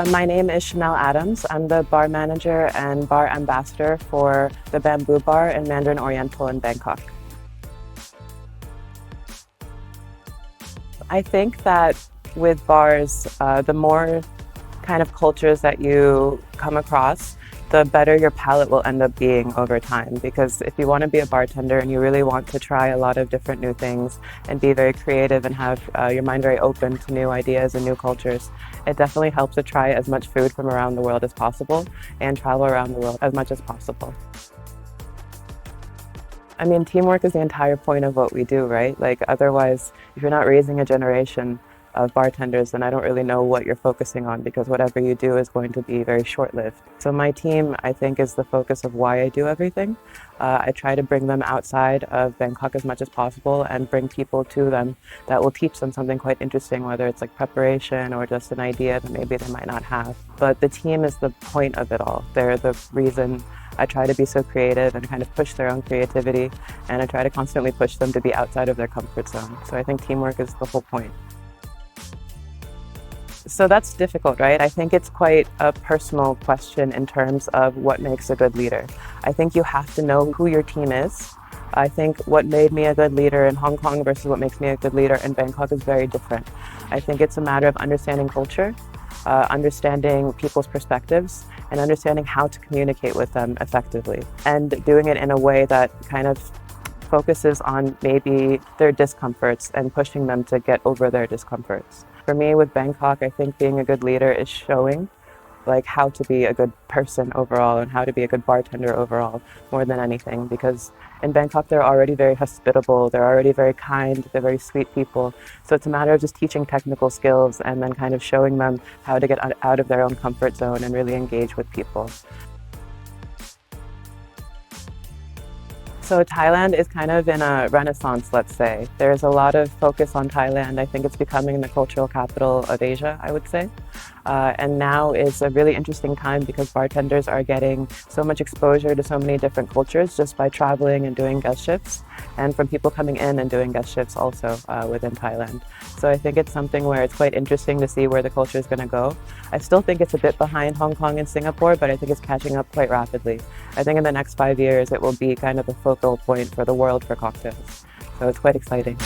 My name is Chanel Adams. I'm the bar manager and bar ambassador for the Bamboo Bar in Mandarin Oriental in Bangkok. I think that with bars, the more kind of cultures that you come across, the better your palate will end up being over time. Because if you want to be a bartender and you really want to try a lot of different new things and be very creative and have your mind very open to new ideas and new cultures, it definitely helps to try as much food from around the world as possible and travel around the world as much as possible. I mean, teamwork is the entire point of what we do, right? Like, otherwise, if you're not raising a generation of bartenders, then I don't really know what you're focusing on, because whatever you do is going to be very short-lived. So my team, I think, is the focus of why I do everything. I try to bring them outside of Bangkok as much as possible and bring people to them that will teach them something quite interesting, whether it's like preparation or just an idea that maybe they might not have. But the team is the point of it all. They're the reason I try to be so creative and kind of push their own creativity, and I try to constantly push them to be outside of their comfort zone. So I think teamwork is the whole point. So that's difficult, right? I think it's quite a personal question in terms of what makes a good leader. I think you have to know who your team is. I think what made me a good leader in Hong Kong versus what makes me a good leader in Bangkok is very different. I think it's a matter of understanding culture, understanding people's perspectives, and understanding how to communicate with them effectively, and doing it in a way that kind of focuses on maybe their discomforts and pushing them to get over their discomforts. For me with Bangkok, I think being a good leader is showing like how to be a good person overall and how to be a good bartender overall more than anything, because in Bangkok they're already very hospitable, they're already very kind, they're very sweet people. So it's a matter of just teaching technical skills and then kind of showing them how to get out of their own comfort zone and really engage with people. So Thailand is kind of in a renaissance, let's say. There's a lot of focus on Thailand. I think it's becoming the cultural capital of Asia, I would say. And now is a really interesting time because bartenders are getting so much exposure to so many different cultures just by traveling and doing guest shifts, and from people coming in and doing guest shifts also within Thailand. So I think it's something where it's quite interesting to see where the culture is going to go. I still think it's a bit behind Hong Kong and Singapore, but I think it's catching up quite rapidly. I think in the next 5 years it will be kind of a focal point for the world for cocktails. So it's quite exciting.